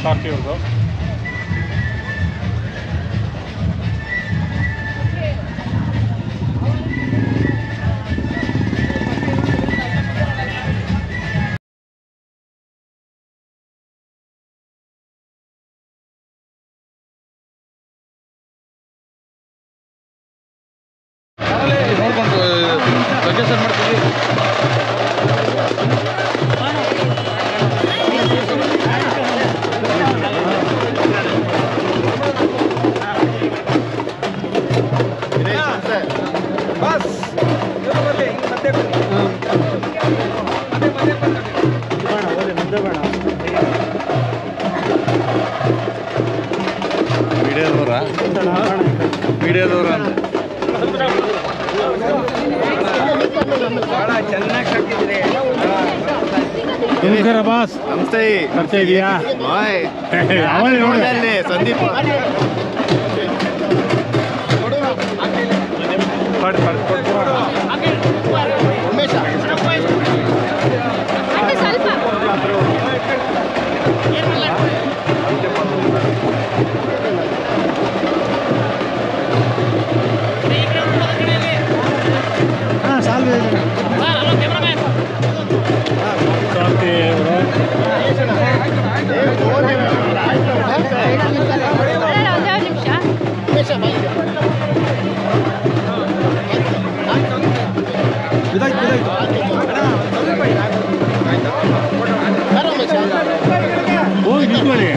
ಕಾರ್ತಿ ಅವ್ರದ್ದು. ನೋಡ್ಕೊಂಡು ಲೊಕೇಶನ್ ಮಾಡ್ತೀವಿ. ವಿಡಿಯೋದವರ ನಮಸ್ಕಾರ ಬಾಸ್. ನಮಸ್ತೆ. ಪರಿಚಯ ಇದೆಯಾ? ಅವಳೇ ನೋಡಿ ಸಂದೀಪ್ ಹೋಗಿ ನಿಂತ್ಕೊಳ್ಳಿ.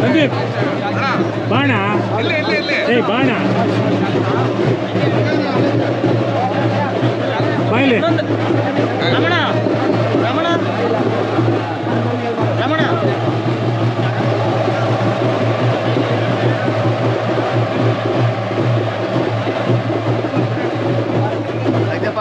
ಸಂದೀಪ್ ಬಾಣ. ಏ ಬಾಣ ಬಾಯ್ಲಿ. ರಮಣ ರಮಣ ರಮಣ ಆಯ್ತಪ್ಪ.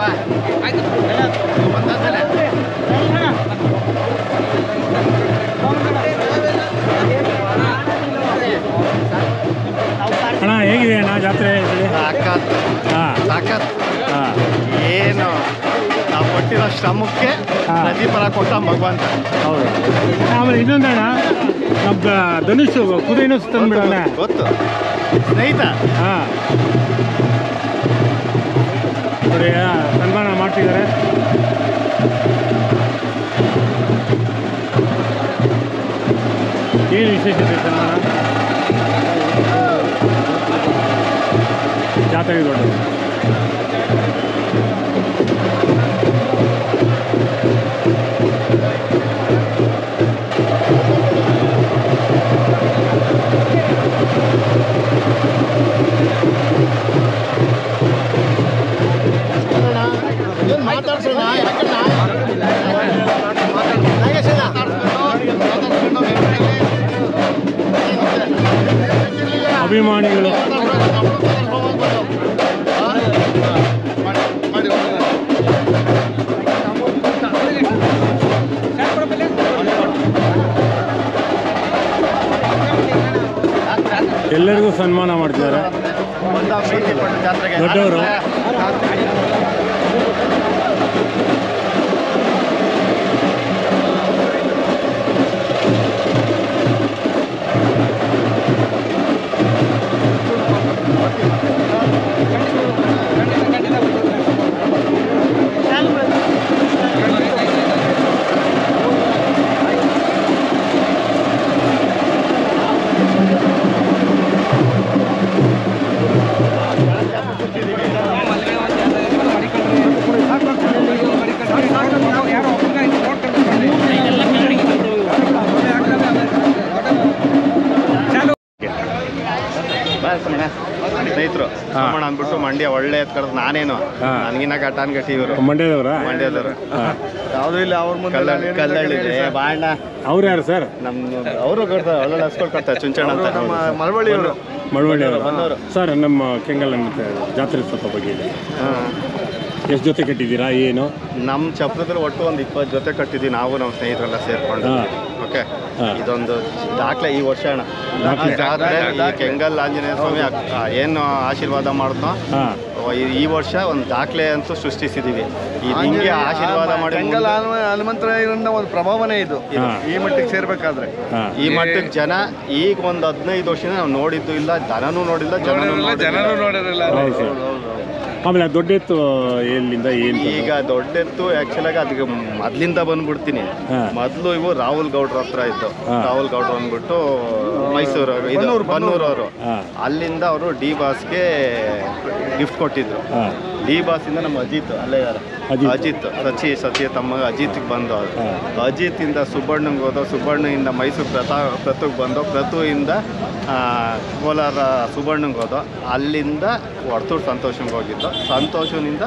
ಅಣ್ಣ ಹೇಗಿದೆ ಅಣ್ಣ ಜಾತ್ರೆ? ಸಾಕತ್ ಹಾಂ ಸಾಕತ್. ಹಾಂ ಏನು ನಾವು ಕೊಟ್ಟಿರೋ ಶ್ರಮಕ್ಕೆ ಪ್ರತಿಫಲ ಕೊಟ್ಟ ಭಗವಂತ. ಹೌದು. ಆಮೇಲೆ ಇನ್ನೊಂದಣ್ಣ, ನಮ್ಮ ಧನುಷ್ ಕುದುರೆನೂ ತಂದ್ಬಿಡೋಣ. ಗೊತ್ತು ಸ್ನೇಹಿತ. ಹಾಂ ನೋಡಿ ಸನ್ಮಾನ ಮಾಡ್ತಿದ್ದಾರೆ. ಏನು ವಿಶೇಷತೆ ಸನ್ಮಾನ? ಜಾತ್ರೆಗೆ ದೊಡ್ಡದು. ಅಭಿಮಾನಿಗಳು ಎಲ್ಲರಿಗೂ ಸನ್ಮಾನ ಮಾಡ್ತಿದ್ದಾರೆ ದೊಡ್ಡವರು. ಮಂಡ್ಯ ಒಳ್ಳೆ ಎತ್ಕಡ್ದು ನಾನೇನು ಹಾ. ನನಗಿನ್ನ ಗಟ್ಟಾನ್ ಗಟ್ಟಿ ಇವರು ಮಂಡ್ಯದವರಾ? ಮಂಡ್ಯದವರು ಹಾಂ. ಯಾವುದೂ ಇಲ್ಲ ಅವ್ರ ಮುಂದೆ ಕಲ್ಲಳ್ಳಿ ಬಾಣ ಅವ್ರು ಯಾರು ಸರ್? ನಮ್ಮ ಅವರು ಕೊಡ್ತಾರೆ ಒಳ್ಳೊಳ್ಳೆ ಹಸ್ಕೊಳ್ ಕೊಡ್ತಾರೆ ಚುಂಚಣ್ಣ ಅಂತ ನಮ್ಮ ಮಳವಳ್ಳಿಯವರು ಮಳವಳ್ಳಿಯವರು. ಸರ್ ನಮ್ಮ ಕೆಂಗಲ್ ಮತ್ತು ಜಾತ್ರೆ ಸ್ವಲ್ಪ ಬಗ್ಗೆ ಇದೆ. ಎಷ್ಟು ಜೊತೆ ಕಟ್ಟಿದ್ದೀರಾ ಏನು? ನಮ್ಮ ಚಪ್ರದಲ್ಲಿ ಒಟ್ಟು ಒಂದು 20 ಜೊತೆ ಕಟ್ಟಿದ್ವಿ ನಾವು ನಮ್ಮ ಸ್ನೇಹಿತರೆಲ್ಲ ಸೇರ್ಕೊಂಡು. ಹಾಂ. ಓಕೆ, ಹಾಂ. ಇದೊಂದು ದಾಖಲೆ ಈ ವರ್ಷ ಅಣ್ಣ. ದಾಖಲೆ. ಜಾತ್ರೆ ಈ ಕೆಂಗಲ್ ಆಂಜನೇಯ ಸ್ವಾಮಿ ಏನು ಆಶೀರ್ವಾದ ಮಾಡಿದ್ನೋ ಹಾಂ. ಈ ವರ್ಷ ಒಂದು ದಾಖಲೆ ಅಂತೂ ಸೃಷ್ಟಿಸಿದ್ದೀವಿ. ಇದು ಹಿಂಗೆ ಆಶೀರ್ವಾದ ಮಾಡಿ ಹನುಮಂತರಾಯರಿಂದ ಒಂದು ಪ್ರಭಾವನೆ ಇದು ಹಾಂ. ಈ ಮಟ್ಟಿಗೆ ಸೇರ್ಬೇಕಾದ್ರೆ. ಹಾಂ. ಈ ಮಟ್ಟಕ್ಕೆ ಜನ ಈಗ ಒಂದು 15 ವರ್ಷದಿಂದ ನಾವು ನೋಡಿದ್ದು ಇಲ್ಲ, ಜನನೂ ನೋಡಿಲ್ಲ, ಜನನೂ ನೋಡಿರಲಿಲ್ಲ. ಹೌದು ಸರ್. ಆಮೇಲೆ ಆ ದೊಡ್ಡ ಎತ್ತು ಎಲ್ಲಿಂದ ಏನು? ಈಗ ದೊಡ್ಡೆತ್ತು ಆ್ಯಕ್ಚುಲಾಗಿ ಅದಕ್ಕೆ ಮೊದಲಿಂದ ಬಂದ್ಬಿಡ್ತೀನಿ. ಹಾಂ. ಮೊದಲು ಇವು ರಾಹುಲ್ ಗೌಡ್ರ ಹತ್ರ ಇತ್ತು. ಹಾಂ. ರಾಹುಲ್ ಗೌಡ್ರು ಅಂದ್ಬಿಟ್ಟು ಮೈಸೂರು ಬನ್ನೂರವರು. ಹಾಂ. ಅಲ್ಲಿಂದ ಅವರು ಡಿ ಬಾಸ್ಗೆ ಗಿಫ್ಟ್ ಕೊಟ್ಟಿದ್ರು. ಹಾಂ. ಡಿ ಬಾಸಿಂದ ನಮ್ಮ ಅಜಿತ್ ಅಲ್ಲೇ ಯಾರು ಅಜಿತ್. ಸಚಿ ತಮ್ಮ ಅಜಿತ್ಗೆ ಬಂದು ಹಾಂ. ಅಜಿತಿಂದ ಸುಬ್ಬಣ್ಣಂಗೆ ಹೋದೋ, ಸುಬ್ಬಣ್ಣಯಿಂದ ಮೈಸೂರು ಪ್ರತುಗೆ ಬಂದು, ಪ್ರತುವಿಂದ ಕೋಲಾರ ಸುಬ್ಬಣ್ಣಂಗೆ ಹೋದೋ, ಅಲ್ಲಿಂದ ಹೊಡ್ತೂರು ಸಂತೋಷಂಗೆ ಹೋಗಿದ್ದು, ಸಂತೋಷನಿಂದ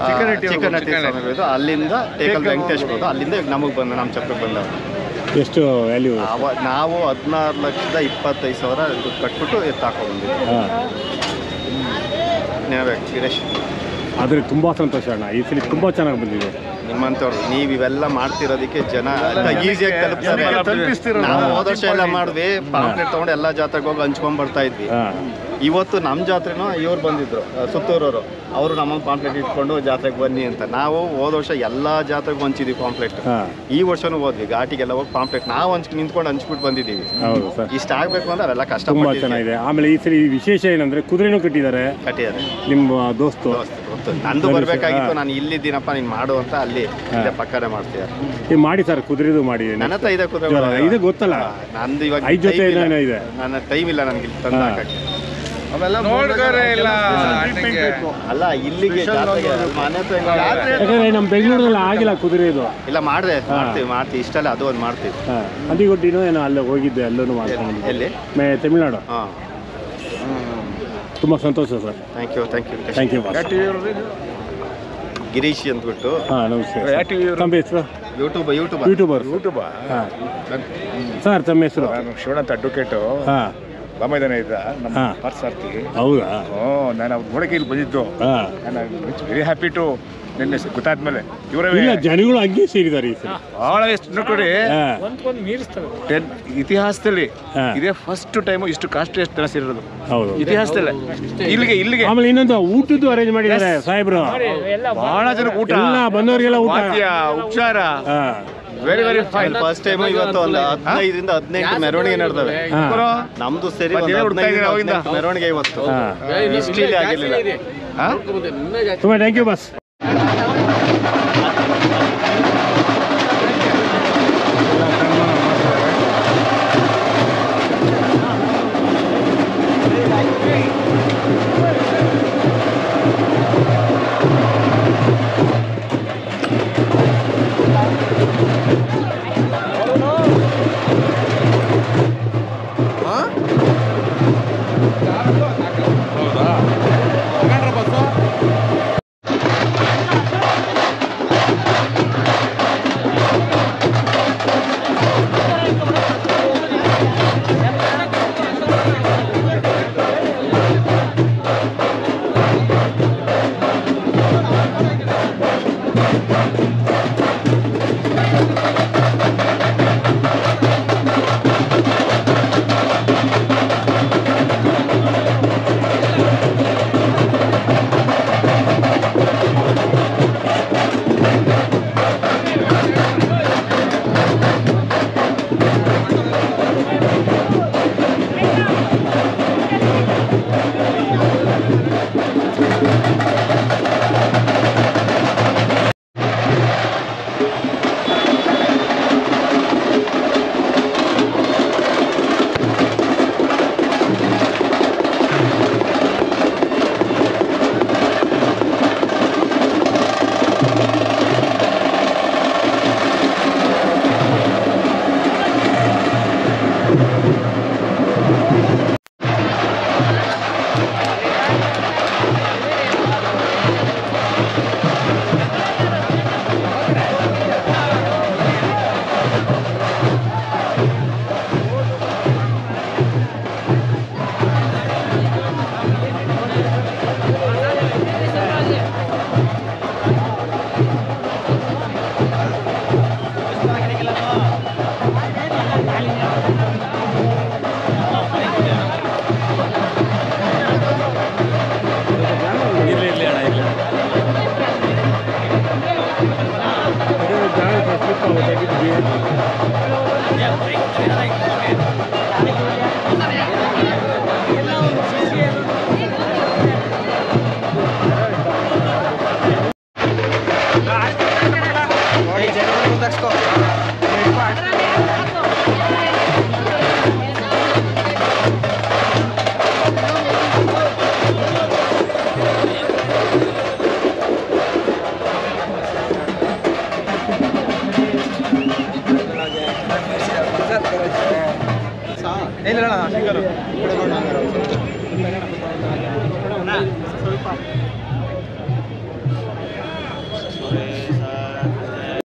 ಚಿಕ್ಕನಟ್ಟಿ ಸ್ವಾಮಿಗೆ ಹೋಯ್ತು, ಅಲ್ಲಿಂದ ಟೇಕಲ್ ವೆಂಕಟೇಶ್ಗೆ ಹೋದ, ಅಲ್ಲಿಂದ ಈಗ ನಮಗೆ ಬಂದ ನಮ್ಮ ಚಕ್ರಕ್ಕೆ ಬಂದವರು. ಎಷ್ಟು ವ್ಯಾಲ್ಯೂ? ನಾವು 16,25,000 ದುಡ್ಡು ಕಟ್ಬಿಟ್ಟು ಎತ್ತಾಕೊಂಡ್ಬಂದಿದ್ವಿ. ಹಾಂ. ನೇಬೇಕು ಗಿರೀಶ್. ಆದರೆ ತುಂಬ ಸಂತೋಷ ಅಣ್ಣ, ಈ ಸಲ ತುಂಬ ಚೆನ್ನಾಗಿ ಬಂದಿದೆ. ನಿಮ್ಮಂಥವ್ರು ನೀವು ಇವೆಲ್ಲ ಮಾಡ್ತಿರೋದಕ್ಕೆ ಜನ ಈಸಿಯಾಗಿ ತಲುಪಿಸ್ತಾರೆ. ನಾವು ಹೋದ ವರ್ಷ ಎಲ್ಲ ಮಾಡಿದ್ವಿ, ಪಾಂಪ್ಲೆಟ್ ತೊಗೊಂಡು ಎಲ್ಲ ಜಾತ್ರೆಗೆ ಹೋಗಿ ಹಂಚ್ಕೊಂಡ್ ಬರ್ತಾ ಇದ್ವಿ. ಹಾಂ. ಇವತ್ತು ನಮ್ಮ ಜಾತ್ರೆನೂ ಇವ್ರು ಬಂದಿದ್ರು, ಸುತ್ತೂರವರು. ಅವರು ನಮಗೆ ಪಾಂಪ್ಲೆಟ್ ಇಟ್ಕೊಂಡು ಜಾತ್ರೆಗೆ ಬನ್ನಿ ಅಂತ. ನಾವು ಹೋದ ವರ್ಷ ಎಲ್ಲ ಜಾತ್ರೆಗೂ ಹಂಚಿದ್ವಿ ಪಾಂಪ್ಲೆಟ್. ಹಾಂ. ಈ ವರ್ಷನೂ ಹೋದ್ವಿ ಘಾಟಿಗೆಲ್ಲ ಹೋಗಿ ಪಾಂಪ್ಲೆಟ್ ನಾವು ನಿಂತ್ಕೊಂಡು ಹಂಚ್ಬಿಟ್ಟು ಬಂದಿದ್ದೀವಿ. ಹೌದು ಸರ್. ಇಷ್ಟ ಆಗಬೇಕು ಅಂದ್ರೆ ಅವೆಲ್ಲ ಕಷ್ಟ ತುಂಬ ಚೆನ್ನಾಗಿದೆ. ಆಮೇಲೆ ಈ ಸರಿ ವಿಶೇಷ ಏನಂದರೆ ಕುದುರೆನೂ ಕಟ್ಟಿದ್ದಾರೆ ಕಟ್ಟಿದ್ದಾರೆ. ನಿಮ್ಮ ದೋಸ್ತು. ಗೊತ್ತು, ನಂದು ಬರಬೇಕಾಗಿತ್ತು, ನಾನು ಇಲ್ಲಿದ್ದೀನಪ್ಪ ನೀನು ಮಾಡು ಅಂತ ಅಲ್ಲಿ ಇಲ್ಲೇ ಪಕ್ಕನೆ ಮಾಡ್ತಿದ್ದಾರೆ. ನೀವು ಮಾಡಿ ಸರ್, ಕುದುರೆದು ಮಾಡಿ. ನನ್ನ ಹತ್ರ ಇದೆ ಕುದುರೆ, ಇದು ಗೊತ್ತಲ್ಲ, ನಂದು ಇವಾಗ 5 ಜೊತೆ ಏನೋ ಇದೆ. ನನ್ನ ಟೈಮ್ ಇಲ್ಲ ನನಗೆ ಇಲ್ಲಿ ತಂದು ಹಾಕಕ್ಕೆ. ಅವೆಲ್ಲ ನೋಡ್ತಾರೆ ಇಲ್ಲ ಅಲ್ಲ ಇಲ್ಲಿಗೆ ಜಾತ್ರೆಗೆ ಮನೆ ಹತ್ರ ಯಾಕಂದ್ರೆ ನಮ್ಮ ಬೆಂಗಳೂರಲ್ಲಿ ಆಗಿಲ್ಲ ಕುದುರೆ ಇದು. ಇಲ್ಲ ಮಾಡ್ತೀವಿ ಇಷ್ಟಲ್ಲ ಅದು ಒಂದು ಮಾಡ್ತೀವಿ. ಹಾಂ. ಅಂದಿಗೊಡ್ಡಿನೋ ಏನೋ ಅಲ್ಲೇ ಹೋಗಿದ್ದೆ, ಅಲ್ಲೂ ಮಾಡ್ಕೊಂಡು. ಎಲ್ಲಿ? ತಮಿಳ್ನಾಡು. ಹಾಂ. ತುಂಬ ಸಂತೋಷ sir. Thank you thank you. Girish ಅಂದ್ಬಿಟ್ಟು. ಹಾಂ, ನಮಸ್ತೆ. ತಮ್ಮ ಹೆಸರು? ಯೂಟ್ಯೂಬರ್. ಹಾಂ ಸರ್, ತಮ್ಮ ಹೆಸರು? ನಾನು ಶಿವಣ್ಣ ಅಡ್ವೊಕೇಟು. ಹಾಂ. ರಾಮೈದಾನ ಇದ್ದ ನಮ್ಮ ಹಾಂ. ಪಾರ್ಥಸಾರಥಿ. ಹೌದಾ? ನಾನು ಅವ್ರು ನೋಡೋಕೆ ಇಲ್ಲಿ ಬಂದಿದ್ದು. ಹಾಂ. ನಾನು ವೆರಿ ಹ್ಯಾಪಿ ಟು ನಿನ್ನೆ ಗೊತ್ತಾದ್ಮೇಲೆ ಇವರೇ ಇಲ್ಲ, ಜನಗಳು ಹಂಗೆ ಸೇರಿದ್ದಾರೆ ಈ ಸಲ. ಭಾಳ ಎಷ್ಟು ನೋಡಿ, ಇತಿಹಾಸದಲ್ಲಿ ಹಾಂ. ಇದೇ ಫಸ್ಟ್ ಟೈಮು ಇಷ್ಟು ಕಾಸ್ಟ್ಲಿ ಎಷ್ಟು ಜನ ಸೇರಿರೋದು ಹೌದು. ಇತಿಹಾಸದಲ್ಲೇ. ಇಲ್ಲಿಗೆ ಆಮೇಲೆ ಇನ್ನೊಂದು ಊಟದ್ದು ಅರೇಂಜ್ ಮಾಡಿದ್ದಾರೆ ಸಾಹೇಬ್ರು. ಬಹಳ ಜನ ಊಟ, ಎಲ್ಲ ಬಂದವರಿಗೆಲ್ಲ ಊಟ, ಉಪಚಾರ. ಹಾಂ. Very very fine. First time ಇವತ್ತು ಒಂದು 15ರಿಂದ 18 ಮೆರವಣಿಗೆ ನಡೆದವೆ. ನಮ್ದು ಸೇರಿ ಒಂದು 15 ಮೆರವಣಿಗೆ ಇವತ್ತು. ಇಷ್ಟೀಲಿ ಆಗಿರ್ಲಿಲ್ಲ. ತುಂಬ ಥ್ಯಾಂಕ್ ಯು ಬಸ್. ಇಲ್ಲ